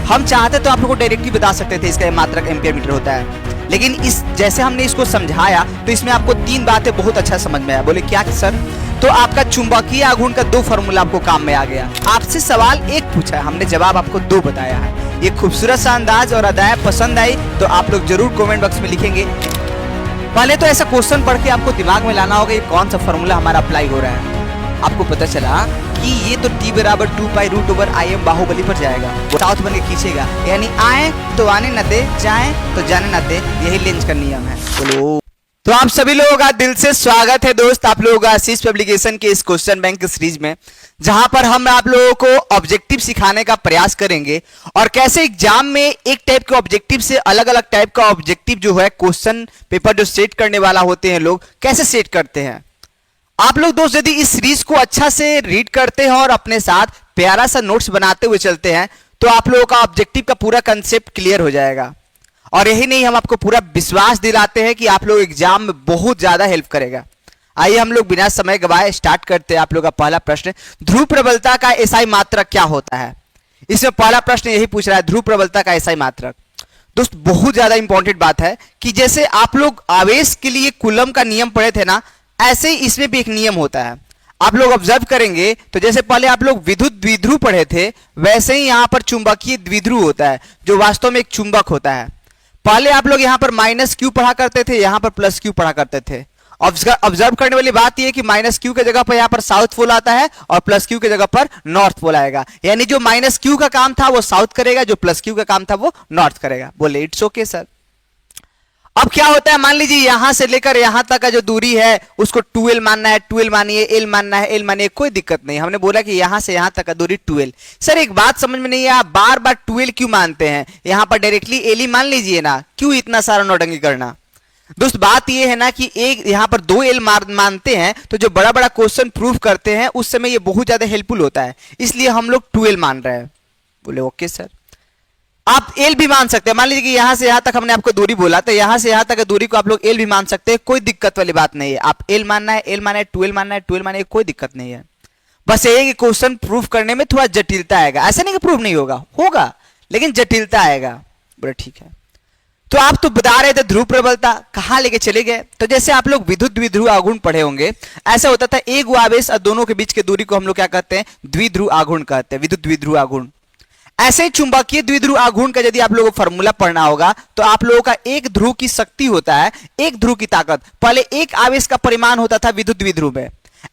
हम चाहते तो आप लोगों को डायरेक्टली बता सकते थे इसका मात्रक एम्पियर मीटर होता है, लेकिन इस जैसे हमने इसको समझाया तो इसमें आपको तीन बातें बहुत अच्छा समझ में आया। बोले क्या सर? तो आपका चुंबकीय आघूर्ण का दो फॉर्मूला आपको काम में आ गया। आपसे सवाल एक पूछा है, हमने जवाब आपको दो बताया है। ये खूबसूरत सा अंदाज और अदायत पसंद आई तो आप लोग जरूर कमेंट बॉक्स में लिखेंगे। पहले तो ऐसा क्वेश्चन पढ़ के आपको दिमाग में लाना होगा ये कौन सा फॉर्मूला हमारा अप्लाई हो रहा है। आपको पता चला कि ये तो t बराबर 2π√/im बाहुबली पर जाएगा, साउथ बन के खींचेगा, यानी आए तो आने न दे, जाए तो जाने न दे, यही लेंज का नियम है। बोलो। तो आप सभी लोगों का दिल से स्वागत है दोस्त, आप लोगों का आशीष पब्लिकेशन के इस क्वेश्चन बैंक की सीरीज में, जहां पर हम आप लोगों को ऑब्जेक्टिव सिखाने का प्रयास करेंगे और कैसे एग्जाम में एक टाइप के ऑब्जेक्टिव से अलग अलग टाइप का ऑब्जेक्टिव जो है क्वेश्चन पेपर जो सेट करने वाला होते हैं लोग कैसे सेट करते हैं। आप लोग दोस्त यदि इस सीरीज को अच्छा से रीड करते हैं और अपने साथ प्यारा सा नोट्स बनाते हुए चलते हैं तो आप लोगों का ऑब्जेक्टिव का पूरा कंसेप्ट क्लियर हो जाएगा। और यही नहीं, हम आपको पूरा विश्वास दिलाते हैं कि आप लोग एग्जाम में बहुत ज्यादा हेल्प करेगा। आइए हम लोग बिना समय गवाए स्टार्ट करते हैं। आप लोग का पहला प्रश्न, ध्रुव प्रबलता का एसआई मात्रक क्या होता है? इसमें पहला प्रश्न यही पूछ रहा है, ध्रुव प्रबलता का एसआई मात्रक। दोस्त बहुत ज्यादा इंपॉर्टेंट बात है कि जैसे आप लोग आवेश के लिए कूलम का नियम पढ़े थे ना, ऐसे ही इसमें भी एक नियम होता है। आप लोग ऑब्जर्व करेंगे तो जैसे पहले आप लोग विद्युत द्विध्रुव पढ़े थे, वैसे ही यहां पर चुंबकीय द्विध्रुव होता है जो वास्तव में एक चुंबक होता है। पहले आप लोग यहां पर -q पढ़ा करते थे, यहां पर +q पढ़ा करते थे। ऑब्जर्व करने वाली बात यह है कि -q के जगह पर यहां पर साउथ पोल आता है और +q के जगह पर नॉर्थ पोल आएगा, यानी जो -q का काम था वो साउथ करेगा, जो +q का काम था वो नॉर्थ करेगा। बोले इट्स ओके सर। अब क्या होता है, मान लीजिए यहां से लेकर यहां तक का जो दूरी है उसको 2l मानना है, 2l मानिए, l मानना है, l मानिए, कोई दिक्कत नहीं। हमने बोला कि यहां से यहां तक का दूरी 2l। सर एक बात समझ में नहीं है, आप बार बार 2l क्यों मानते हैं? यहां पर डायरेक्टली l ही मान लीजिए ना, क्यों इतना सारा नौटंकी करना? दोस्त बात यह है ना कि एक यहां पर 2l मानते हैं तो जो बड़ा बड़ा क्वेश्चन प्रूफ करते हैं उस समय ये बहुत ज्यादा हेल्पफुल होता है, इसलिए हम लोग 2l मान रहे हैं। बोले ओके सर। आप एल भी मान सकते हैं, मान लीजिए कि यहां से यहां तक हमने आपको दूरी बोला तो यहां से यहां तक दूरी को आप लोग एल भी मान सकते हैं, कोई दिक्कत वाली बात नहीं है। आप एल मानना है, एल मानना है, 2l मानना है, 2l मानना है, कोई दिक्कत नहीं है। बस ये कि क्वेश्चन प्रूफ करने में थोड़ा जटिलता आएगा, ऐसा नहीं कि प्रूफ नहीं होगा, होगा लेकिन जटिलता आएगा। बोले ठीक है। तो आप तो बता रहे थे ध्रुव प्रबलता, कहां लेके चले गए? तो जैसे आप लोग विद्युत द्विध्रुव आघूर्ण पढ़े होंगे, ऐसा होता था एक आवेश और दोनों के बीच की दूरी को हम लोग क्या कहते हैं? द्विध्रुव आघूर्ण कहते हैं, विद्युत द्विध्रुव आघूर्ण। ऐसे ही चुंबकीय द्विध्रुव आघूर्ण का यदि आप लोगों को फॉर्मूला पढ़ना होगा तो आप लोगों का एक ध्रुव की शक्ति होता है, एक ध्रुव की ताकत। पहले एक आवेश का परिमाण होता था विद्युत द्विध्रुव में,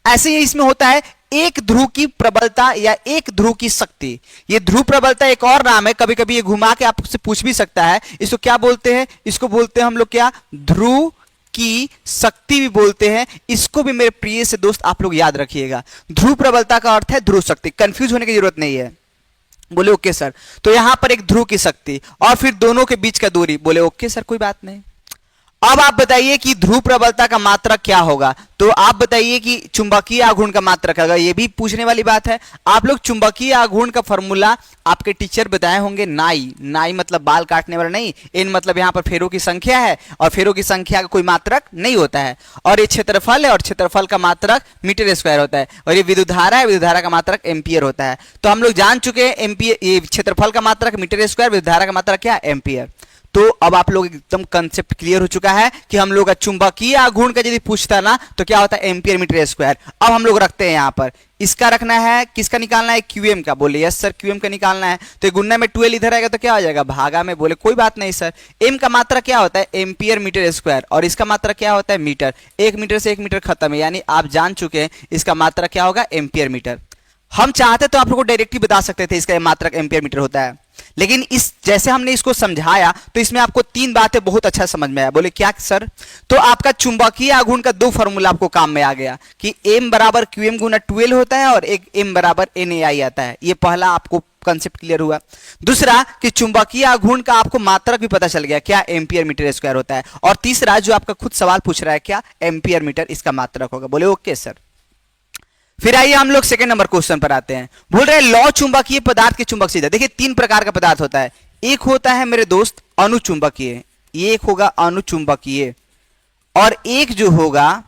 ऐसे ही इसमें होता है एक ध्रुव की प्रबलता या एक ध्रुव की शक्ति। ये ध्रुव प्रबलता एक और नाम है, कभी कभी ये घुमा के आपसे पूछ भी सकता है। इसको क्या बोलते हैं? इसको बोलते हैं हम लोग क्या? ध्रुव की शक्ति भी बोलते हैं। इसको भी मेरे प्रिय से दोस्त आप लोग याद रखिएगा। ध्रुव प्रबलता का अर्थ है ध्रुव शक्ति, कंफ्यूज होने की जरूरत नहीं है। बोले ओके सर। तो यहां पर एक ध्रुव की शक्ति और फिर दोनों के बीच का दूरी। बोले ओके सर, कोई बात नहीं। अब आप बताइए कि ध्रुव प्रबलता का मात्रक क्या होगा? तो आप बताइए कि चुंबकीय आघूर्ण का मात्रक होगा, ये भी पूछने वाली बात है। आप लोग चुंबकीय आघूर्ण का फॉर्मूला आपके टीचर बताए होंगे, नाई। नाई मतलब बाल काटने वाला नहीं, इन मतलब यहां पर फेरों की संख्या है और फेरों की संख्या का कोई मात्रक नहीं होता है। और ये क्षेत्रफल है और क्षेत्रफल का मात्रक मीटर स्क्वायर होता है। और ये विद्युत धारा है, विद्युत धारा का मात्रक एम्पियर होता है। तो हम लोग जान चुके हैं एम्पियर, ये क्षेत्रफल का मात्रक मीटर स्क्वायर, विद्युत धारा का मात्रक क्या? एम्पियर। तो अब आप लोग एकदम कंसेप्ट क्लियर हो चुका है कि हम लोग का चुंबकीय आघूर्ण का यदि पूछता ना तो क्या होता है? Ampere metre square. अब हम लोग रखते हैं यहां पर, इसका रखना है, किसका निकालना है? क्यूएम का। बोले यस सर, क्यूएम का निकालना है। तो गुणा में 12 इधर आएगा तो क्या हो जाएगा? भागा में। बोले कोई बात नहीं सर। एम का मात्रा क्या होता है? एम्पियर मीटर स्क्वायर, और इसका मात्रा क्या होता है? मीटर। 1 मीटर से 1 मीटर खत्म है, यानी आप जान चुके हैं इसका मात्रा क्या होगा? Ampere metre. हम चाहते तो आप लोगों को डायरेक्टली बता सकते थे इसका मात्रक एम्पियर मीटर होता है, लेकिन इस जैसे हमने इसको समझाया तो इसमें आपको तीन बातें बहुत अच्छा समझ में आया। बोले क्या सर? तो आपका चुंबकीय आघूर्ण का दो फॉर्मूला आपको काम में आ गया कि m बराबर QM गुना 2L होता है और एक m बराबर NAI आता है। ये पहला आपको कंसेप्ट क्लियर हुआ। दूसरा कि चुंबकीय आघूर्ण का आपको मात्रक भी पता चल गया, क्या? एम्पियर मीटर स्क्वायर होता है। और तीसरा जो आपका खुद सवाल पूछ रहा है, क्या? एम्पियर मीटर इसका मात्रक होगा। बोले ओके सर। फिर आइए हम लोग सेकंड नंबर क्वेश्चन पर आते हैं। बोल रहे लौ चुंबकीय पदार्थ के चुंबक सीधा। देखिए 3 प्रकार का पदार्थ होता है। एक होता है मेरे दोस्त अनुचुंबकीय, एक होगा अनुचुंबकीय, और एक जो होगा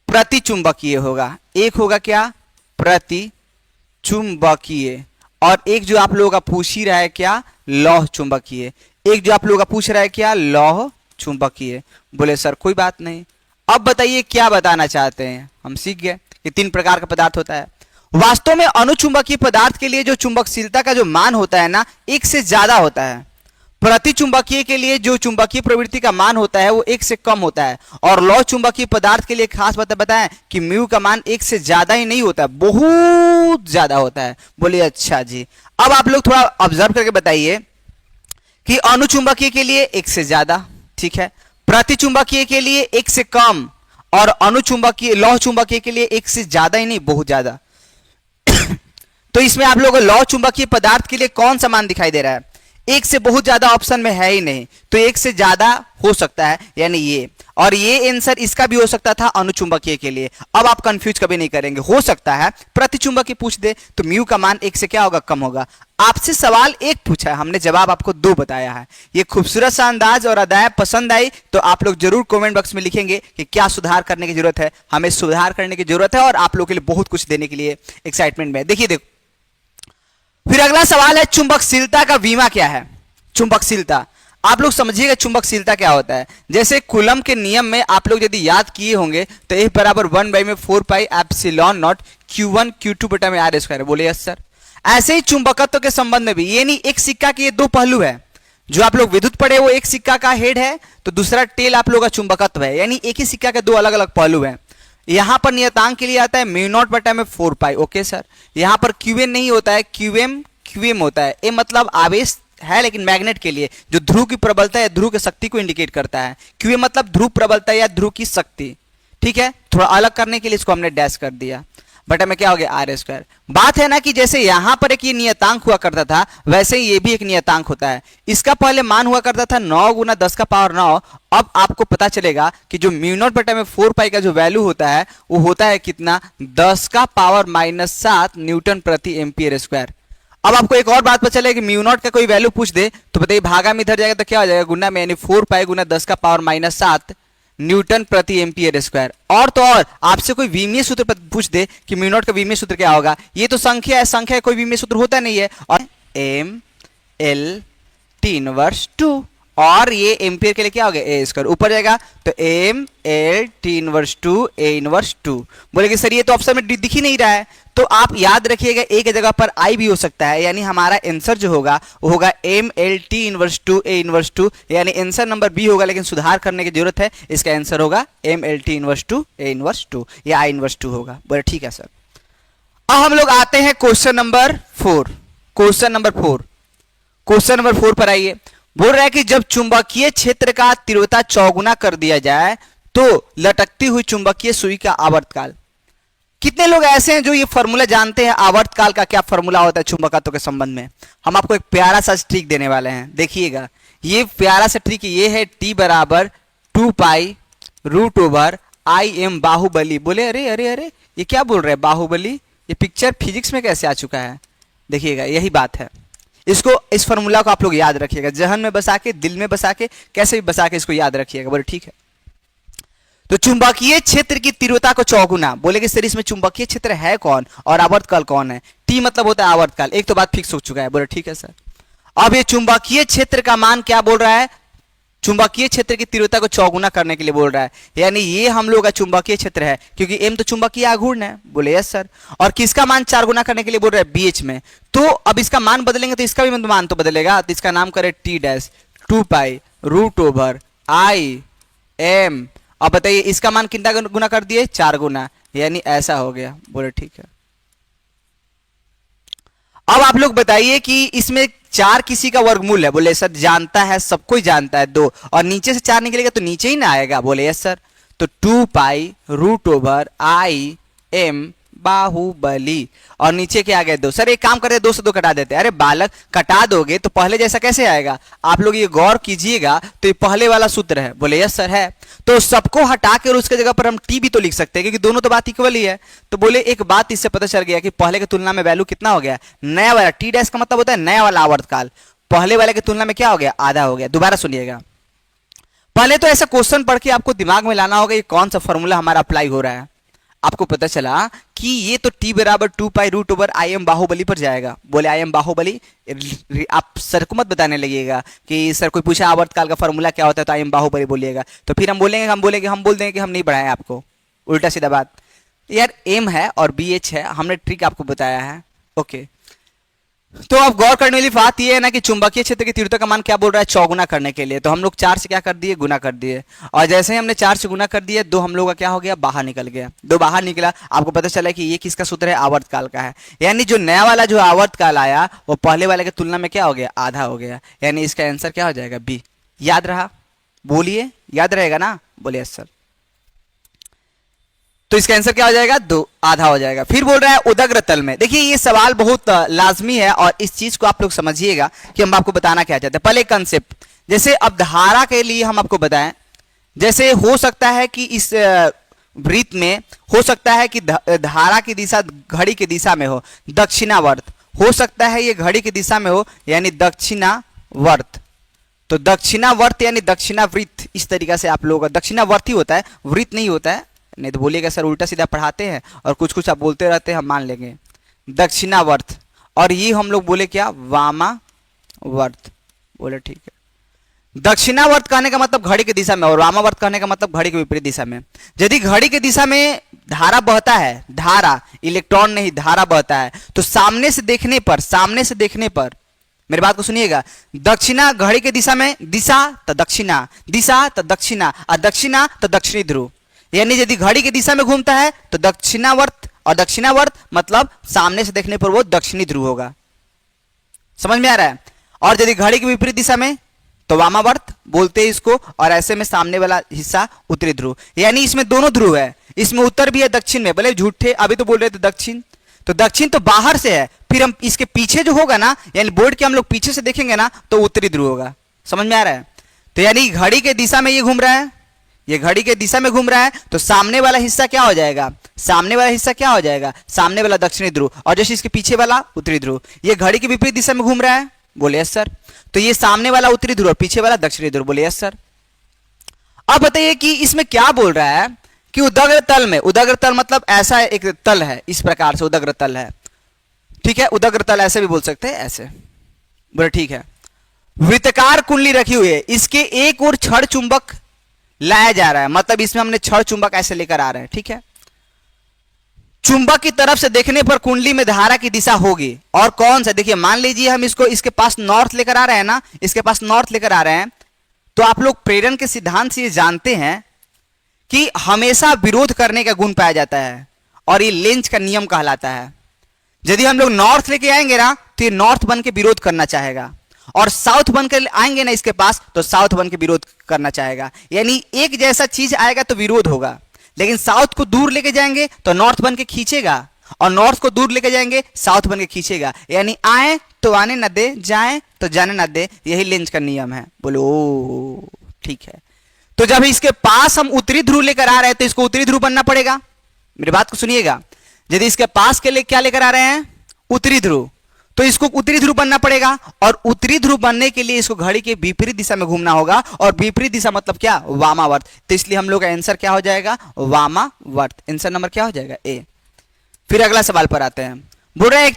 प्रतिचुंबकीय होगा। एक होगा क्या? प्रतिचुंबकीय, और एक जो आप लोगों का पूछ ही रहा है क्या, लौह चुंबकीय। एक जो आप लोगों का पूछ रहा है क्या, लौह चुंबकीय। बोले सर कोई बात नहीं, अब बताइए क्या बताना चाहते हैं। हम सीख गए कि 3 प्रकार का पदार्थ होता है। वास्तव में अनुचुंबकीय पदार्थ के लिए जो चुंबकशीलता का जो मान होता है ना, 1 से ज्यादा होता है। प्रति चुंबकीय के लिए जो चुंबकीय प्रवृत्ति का मान होता है वो 1 से कम होता है। और लौह चुंबकीय पदार्थ के लिए खास बात बताएं कि म्यू का मान 1 से ज्यादा ही नहीं होता है, बहुत ज्यादा होता है। बोलिए अच्छा जी। अब आप लोग थोड़ा ऑब्जर्व करके बताइए कि अनुचुंबकीय के लिए 1 से ज्यादा, ठीक है, प्रति चुंबकीय के लिए 1 से कम, और अनुचुंबकीय लौह चुंबकीय के लिए 1 से ज्यादा ही नहीं, बहुत ज्यादा। तो इसमें आप लोगों को लौह चुंबकीय पदार्थ के लिए कौन सा मान दिखाई दे रहा है, 1 से बहुत ज्यादा ऑप्शन में है ही नहीं, तो 1 से ज्यादा हो सकता है, यानी ये। और ये आंसर इसका भी हो सकता था अनुचुंबकीय के लिए। अब आप कंफ्यूज कभी नहीं करेंगे, हो सकता है प्रतिचुंबकीय पूछ दे तो म्यू का मान 1 से क्या होगा, कम होगा। आपसे सवाल 1 पूछा है, हमने जवाब आपको 2 बताया है। ये खूबसूरत सा अंदाज और अदाएं पसंद आई तो आप लोग जरूर कमेंट बॉक्स में लिखेंगे कि क्या सुधार करने की जरूरत है। हमें सुधार करने की जरूरत है और आप लोग के लिए बहुत कुछ देने के लिए एक्साइटमेंट में। देखिए देखो, फिर अगला सवाल है चुंबकशीलता का विमा क्या है। चुंबकशीलता, आप लोग समझिएगा चुंबकशीलता क्या होता है। जैसे कूलम के नियम में आप लोग यदि याद किए होंगे तो F बराबर 1/4 pi epsilon not Q1 Q2 बटा में R स्क्वायर। बोले यस सर। ऐसे ही चुंबकत्व के संबंध में भी, ये नहीं एक सिक्का के ये 2 पहलू है। जो आप लोग विद्युत पढ़े वो एक सिक्का का हेड है तो दूसरा टेल आप लोग का चुंबकत्व है, यानी एक ही सिक्का के 2 अलग अलग पहलू हैं। यहां पर नियतांक के लिए आता है म्यू नॉट बटा में 4 पाई। Okay sir. यहां पर क्यूएन नहीं होता है, क्यूएम होता है। ए मतलब आवेश है लेकिन मैग्नेट के लिए जो ध्रुव की प्रबलता या ध्रुव की शक्ति को इंडिकेट करता है। क्यू मतलब ध्रुव प्रबलता या ध्रुव की शक्ति, ठीक है। थोड़ा अलग करने के लिए इसको हमने डैश कर दिया, बटा में क्या हो गया आर स्क्वायर। बात है ना कि जैसे यहां पर एक ये नियतांक हुआ करता था वैसे ही ये भी एक नियतांक होता है। इसका पहले मान हुआ करता था 9 गुना 10 का पावर 9। अब आपको पता चलेगा कि जो म्यू नॉट बटा में 4 पाई का जो वैल्यू होता है वो होता है कितना, 10 का पावर -7 न्यूटन प्रति एम्पियर स्क्वायर। अब आपको एक और बात पता चले कि म्यू नॉट का कोई वैल्यू पूछ दे तो बताइए भागा में इधर जाएगा तो क्या हो जाएगा, गुना में, यानी 4 पाई गुना 10 का पावर -7 न्यूटन प्रति एम्पियर स्क्वायर। और तो और आपसे कोई विमीय सूत्र पूछ दे कि म्यू नॉट का विमीय सूत्र क्या होगा, ये तो संख्या है, संख्या कोई विमीय सूत्र होता नहीं है। और एम एल टी इनवर्स 2, और ये एम्पियर के लिए क्या हो गया ए स्क्वायर, ऊपर जाएगा तो M L T inverse 2 A inverse 2। बोले कि सर ये तो ऑप्शन में दिख ही नहीं रहा है, तो आप याद रखिएगा एक जगह पर आई भी हो सकता है, यानी हमारा आंसर जो होगा वो होगा M L T inverse 2 A inverse 2, यानी आंसर नंबर बी होगा, लेकिन सुधार करने की जरूरत है। इसका आंसर होगा M L T inverse 2 A inverse 2 या आई इनवर्स 2 होगा। बोले ठीक है सर। अब हम लोग आते हैं क्वेश्चन नंबर 4। क्वेश्चन नंबर 4 पर आइए। बोल रहा है कि जब चुंबकीय क्षेत्र का तीव्रता चौगुना कर दिया जाए तो लटकती हुई चुंबकीय सुई का आवर्तकाल। कितने लोग ऐसे हैं जो ये फॉर्मूला जानते हैं, आवर्तकाल का क्या फॉर्मूला होता है चुंबकत्व के संबंध में। हम आपको एक प्यारा सा ट्रिक देने वाले हैं, देखिएगा। ये प्यारा सा ट्रिक ये है T बराबर 2 pi root over I M Baahubali. बोले अरे अरे अरे ये क्या बोल रहे हैं बाहुबली, ये पिक्चर फिजिक्स में कैसे आ चुका है। देखिएगा यही बात है, इसको इस फॉर्मूला को आप लोग याद रखिएगा, जहन में बसा के, दिल में बसा के, कैसे भी बसा के इसको याद रखिएगा। बोले ठीक है। तो चुंबकीय क्षेत्र की तीव्रता को चौगुना। बोले कि सर इसमें चुंबकीय क्षेत्र है कौन और आवर्तकाल कौन है। टी मतलब होता है आवर्तकाल, एक तो बात फिक्स हो चुका है। बोले ठीक है सर। अब ये चुंबकीय क्षेत्र का मान क्या बोल रहा है, चुंबकीय क्षेत्र की तीव्रता को चौगुना करने के लिए बोल रहा है, यानी ये हम लोग का चुंबकीय क्षेत्र है, क्योंकि एम तो चुंबकीय आघूर्ण है। बोले यस सर। और किसका मान 4 गुना करने के लिए बोल रहा है, बीएच में। तो अब इसका मान बदलेंगे तो इसका भी मान तो बदलेगा, तो इसका नाम करे T dash 2 pi root over I M. अब बताइए इसका मान कितना गुना कर दिए, 4 गुना, यानी ऐसा हो गया। बोले ठीक है। अब आप लोग बताइए कि इसमें 4 किसी का वर्गमूल है। बोले सर जानता है, सब कोई जानता है 2, और नीचे से 4 निकलेगा तो नीचे ही ना आएगा। बोले यस सर। तो 2 pi root over I M Baahubali, और नीचे क्या आ गए 2। सर एक काम करते 2 से 2 कटा देते। अरे बालक कटा दोगे तो पहले जैसा कैसे आएगा, आप लोग ये गौर कीजिएगा तो ये पहले वाला सूत्र है। बोले यस सर है। तो सबको हटा के और उसके जगह पर हम टी भी तो लिख सकते हैं, क्योंकि दोनों तो बात इक्वल ही है। तो बोले एक बात इससे पता चल गया कि पहले की तुलना में वैल्यू कितना हो गया, नया वाला। टी डैश का मतलब होता है नया वाला आवर्तकाल, पहले वाले की तुलना में क्या हो गया, आधा हो गया। दोबारा सुनिएगा, पहले तो ऐसा क्वेश्चन पढ़ के आपको दिमाग में लाना होगा ये कौन सा फॉर्मूला हमारा अप्लाई हो रहा है। आपको पता चला कि ये तो t बराबर 2 pi root over I M Baahubali पर जाएगा। बोले आई एम बाहुबली, आप सर को मत बताने लगिएगा कि सर कोई पूछा आवर्तकाल का फॉर्मूला क्या होता है तो आई एम बाहुबली बोलिएगा, तो फिर हम बोल देंगे कि हम नहीं पढ़ाए आपको। उल्टा सीधा बात यार, एम है और बी एच है, हमने ट्रिक आपको बताया है। ओके, तो अब गौर करने वाली बात यह है ना कि चुंबकीय क्षेत्र की तीव्रता का मान क्या बोल रहा है, चौगुना करने के लिए। तो हम लोग 4 से क्या कर दिए, गुना कर दिए, और जैसे ही हमने 4 से गुना कर दिए, 2 हम लोग का क्या हो गया, बाहर निकल गया। 2 बाहर निकला, आपको पता चला कि ये किसका सूत्र है, आवर्तकाल का है। यानी जो नया वाला जो आवर्तकाल आया वो पहले वाले की तुलना में क्या हो गया, आधा हो गया। यानी इसका आंसर क्या हो जाएगा, बी। याद रहा, बोलिए, याद रहेगा ना, बोलिए सर। तो इसका आंसर क्या हो जाएगा, 2, आधा हो जाएगा। फिर बोल रहा है उदग्र तल में। देखिए ये सवाल बहुत लाजमी है और इस चीज को आप लोग समझिएगा कि हम आपको बताना क्या चाहते हैं। पहले कंसेप्ट, जैसे अब धारा के लिए हम आपको बताएं, जैसे हो सकता है कि इस वृत्त में हो सकता है कि धारा की दिशा घड़ी की दिशा में हो, दक्षिणावर्त हो सकता है, ये घड़ी की दिशा में हो यानी दक्षिणावर्त। तो दक्षिणावर्त यानी दक्षिणावृत्त, इस तरीका से आप लोगों का दक्षिणावर्त ही होता है, वृत्त नहीं होता है। नहीं तो बोलिएगा सर उल्टा सीधा पढ़ाते हैं और कुछ कुछ आप बोलते रहते हैं, हम मान लेंगे दक्षिणावर्त। और ये हम लोग बोले क्या, वामावर्त। बोले ठीक है। दक्षिणावर्त कहने का मतलब घड़ी की दिशा में और वामावर्त कहने का मतलब घड़ी के विपरीत दिशा में। यदि घड़ी की दिशा में धारा बहता है, धारा, इलेक्ट्रॉन नहीं, धारा बहता है, तो सामने से देखने पर मेरी बात को सुनिएगा, दक्षिणा घड़ी की दिशा में, दिशा तो दक्षिणा, दिशा तो दक्षिणा, और दक्षिणा तो दक्षिणी ध्रुव। यानी यदि घड़ी की दिशा में घूमता है तो दक्षिणावर्त, और दक्षिणावर्त मतलब सामने से देखने पर वो दक्षिणी ध्रुव होगा। समझ में आ रहा है। और यदि घड़ी की विपरीत दिशा में तो वामावर्त बोलते हैं इसको, और ऐसे में सामने वाला हिस्सा उत्तरी ध्रुव। यानी इसमें दोनों ध्रुव है, इसमें उत्तर भी है दक्षिण में। भले झूठे अभी तो बोल रहे थे दक्षिण, तो दक्षिण तो बाहर से है, फिर हम इसके पीछे जो होगा ना, यानी बोर्ड के हम लोग पीछे से देखेंगे ना तो उत्तरी ध्रुव होगा। समझ में आ रहा है। तो यानी घड़ी के दिशा में ये घूम रहा है, ये घड़ी के दिशा में घूम रहा है, तो सामने वाला हिस्सा क्या हो जाएगा, सामने वाला दक्षिणी ध्रुव, और जैसे इसके पीछे वाला उत्तरी ध्रुव। ये घड़ी के विपरीत दिशा में घूम रहा है, बोले यस सर। तो ये सामने वाला उत्तरी ध्रुव और पीछे वाला दक्षिणी ध्रुव, बोले यस सर। अब बताइए कि इसमें क्या बोल रहा है कि उदग्र तल में, उदग्र तल मतलब ऐसा एक तल है, इस प्रकार से उदग्र तल है, ठीक है। उदग्र तल ऐसे भी बोल सकते हैं, ऐसे, बोले ठीक है। वृत्ताकार कुंडली रखी हुई है, इसके एक और छड़ चुंबक लाया जा रहा है, मतलब इसमें हमने छड़ चुंबक ऐसे लेकर आ रहे हैं, ठीक है। चुंबक की तरफ से देखने पर कुंडली में धारा की दिशा होगी, और कौन सा, देखिए मान लीजिए हम इसको इसके पास नॉर्थ लेकर आ रहे हैं ना, इसके पास नॉर्थ लेकर आ रहे हैं, तो आप लोग प्रेरण के सिद्धांत से ये जानते हैं कि हमेशा विरोध करने का गुण पाया जाता है, और ये लेंज का नियम कहलाता है। यदि हम लोग नॉर्थ लेके आएंगे ना तो ये नॉर्थ बन के विरोध करना चाहेगा, और साउथ बन के आएंगे ना इसके पास तो साउथ बन के विरोध करना चाहेगा। यानी एक जैसा चीज आएगा तो विरोध होगा, लेकिन साउथ को दूर लेके जाएंगे तो नॉर्थ बन के खींचेगा, और नॉर्थ को दूर लेके जाएंगे साउथ बन के खींचेगा। यानी आए तो आने ना दे, जाए तो जाने ना दे, यही लेंज का नियम है। बोलो ठीक है। तो जब इसके पास हम उत्तरी ध्रुव लेकर आ रहे हैं तो इसको उत्तरी ध्रुव बनना पड़ेगा। मेरी बात को सुनिएगा, यदि इसके पास के लिए क्या लेकर आ रहे हैं, उत्तरी ध्रुव, तो इसको उत्तरी ध्रुव बनना पड़ेगा, और उत्तरी ध्रुव बनने के लिए इसको घड़ी के विपरीत दिशा में घूमना होगा, और विपरीत दिशा मतलब क्या, वामावर्त। तो इसलिए हम लोग का आंसर क्या हो जाएगा, वामावर्त। आंसर नंबर क्या हो जाएगा, ए। फिर अगला सवाल पर आते हैं। बोल रहे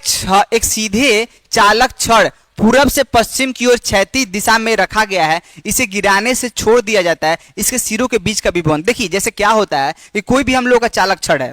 एक सीधे चालक छड़ पूरब से पश्चिम की ओर क्षैतिज दिशा में रखा गया है, इसे गिराने से छोड़ दिया जाता है, इसके सिरों के बीच का विभवन। देखिए जैसे क्या होता है कि कोई भी हम लोग का चालक छड़ है,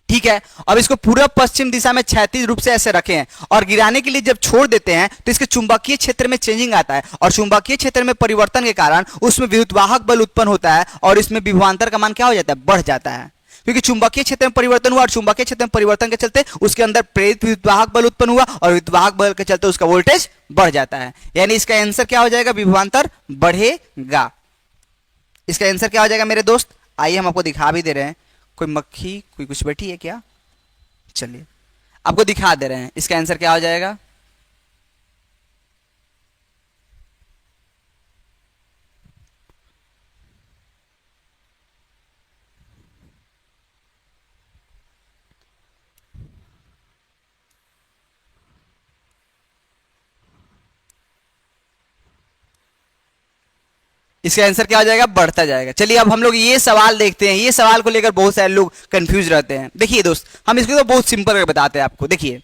ठीक है, अब इसको पूरब पश्चिम दिशा में क्षैतिज रूप से ऐसे रखे हैं, और गिराने के लिए जब छोड़ देते हैं तो इसके चुंबकीय क्षेत्र में चेंजिंग आता है, और चुंबकीय क्षेत्र में परिवर्तन के कारण उसमें विद्युतवाहक बल उत्पन्न होता है, और इसमें विभवांतर का मान क्या हो जाता है, बढ़ जाता है। क्योंकि चुंबकीय क्षेत्र में परिवर्तन हुआ, और चुंबकीय क्षेत्र में परिवर्तन के चलते उसके अंदर प्रेरित विद्युतवाहक बल उत्पन्न हुआ, और विद्युतवाहक बल के चलते उसका वोल्टेज बढ़ जाता है। यानी इसका आंसर क्या हो जाएगा, विभवांतर बढ़ेगा। इसका आंसर क्या हो जाएगा मेरे दोस्त, आइए हम आपको दिखा भी दे रहे हैं। कोई मक्खी कोई कुछ बैठी है क्या, चलिए आपको दिखा दे रहे हैं। इसका आंसर क्या हो जाएगा, इसका आंसर क्या हो जाएगा, बढ़ता जाएगा। चलिए अब हम लोग ये सवाल देखते हैं। ये सवाल को लेकर बहुत सारे लोग कंफ्यूज रहते हैं। देखिए दोस्त, हम इसको तो बहुत सिंपल करके बताते हैं आपको। देखिए,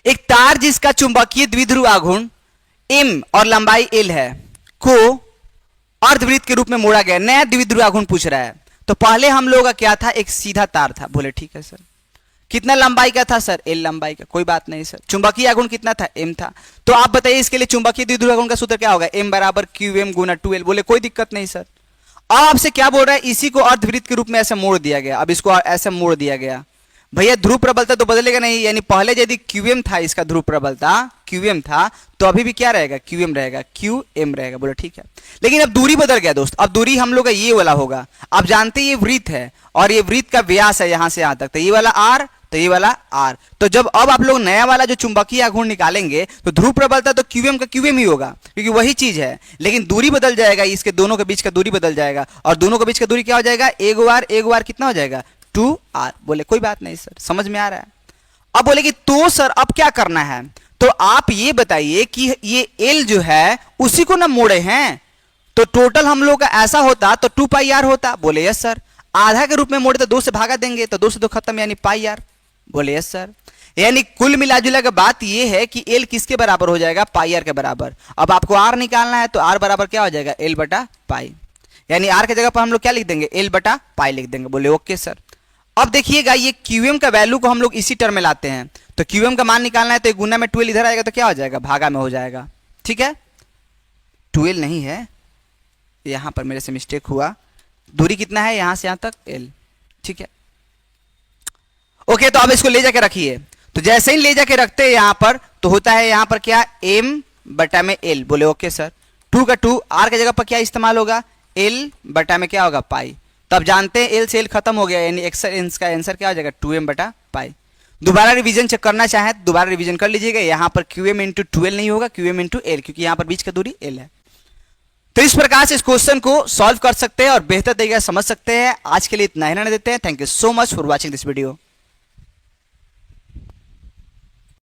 एक तार जिसका चुंबकीय द्विध्रुव आघूर्ण m और लंबाई l है को अर्धवृत्त के रूप में मोड़ा गया, नया द्विध्रुव आघूर्ण पूछ रहा है। तो पहले हम लोग का क्या था, एक सीधा तार था। बोले ठीक है सर। कितना लंबाई का था सर, l लंबाई का। कोई बात नहीं सर। चुंबकीय आघूर्ण कितना था, m था। तो आप बताइए इसके लिए चुंबकीय द्विध्रुव आघूर्ण का सूत्र क्या होगा, m बराबर qm गुना 2l। बोले कोई दिक्कत नहीं सर। अब आपसे क्या बोल रहा है, इसी को अर्धवृत्त के रूप में ऐसे मोड़ दिया गया। अब इसको ऐसे मोड़ दिया गया। भैया ध्रुव प्रबलता तो बदलेगा नहीं, यानी पहले यदि qm था, इसका ध्रुव प्रबलता qm था, तो अभी भी क्या रहेगा, qm रहेगा, qm रहेगा। बोले ठीक है। लेकिन अब दूरी बदल गया दोस्त। अब दूरी हम लोग का ये वाला होगा। आप जानते हैं ये वृत्त है और ये वृत्त का व्यास है यहां से यहां तक, तो ये वाला r, तो ये वाला r। तो जब अब आप लोग नया वाला जो चुंबकीय आघूर्ण निकालेंगे तो ध्रुव प्रबलता तो qm का qm ही होगा, क्योंकि वही चीज है। लेकिन दूरी बदल जाएगा, इसके दोनों के बीच का दूरी बदल जाएगा, और दोनों के बीच का दूरी क्या हो जाएगा, एक बार कितना हो जाएगा, 2r। बोले कोई बात नहीं सर, समझ में आ रहा है। अब बोले कि तो सर अब क्या करना है, तो आप ये बताइए कि ये l जो है उसी को ना मोड़े हैं, तो टोटल हम लोग का ऐसा होता तो 2πr होता। बोले यस सर। आधा के रूप में मोड़े तो 2 से भागा देंगे, तो 2 से 2 खत्म, यानी πr। बोले यस सर। यानी कुल मिलाजुला के बात ये है कि l किसके बराबर हो जाएगा, πr के बराबर। अब आपको r निकालना है, तो r बराबर क्या हो जाएगा, l बटा पाई। यानी r की जगह पर हम लोग क्या लिख देंगे, l बटा पाई लिख देंगे। बोले ओके सर। अब देखिएगा ये qm का वैल्यू को हम लोग इसी टर्म में लाते हैं, तो qm का मान निकालना है, तो गुना में 12 इधर आएगा तो क्या हो जाएगा, भागा में हो जाएगा। ठीक है, 12 नहीं है, यहां पर मेरे से मिस्टेक हुआ। दूरी कितना है यहां से यहां तक, l। ठीक है, ओके। तो अब इसको ले जाके रखिए। तो जैसे ही ले जाके रखते हैं यहां पर, तो होता है यहां पर क्या, m बटा में l। बोले ओके सर। 2 का 2, r की जगह पर क्या इस्तेमाल होगा, l बटा में क्या होगा, पाई। तब जानते हैं l से l खत्म हो गया, यानी इसका आंसर क्या हो जाएगा, 2m बटा पाई। दोबारा रिवीजन चेक करना चाहे तो दोबारा रिवीजन कर लीजिएगा। यहां पर qm इंटू 12 नहीं होगा, qm इंटू l, क्योंकि यहां पर बीच का दूरी l है। तो इस प्रकार से इस क्वेश्चन को सॉल्व कर सकते हैं और बेहतर तरीके से समझ सकते हैं। आज के लिए इतना ही रहने देते हैं। Thank you so much for watching this video.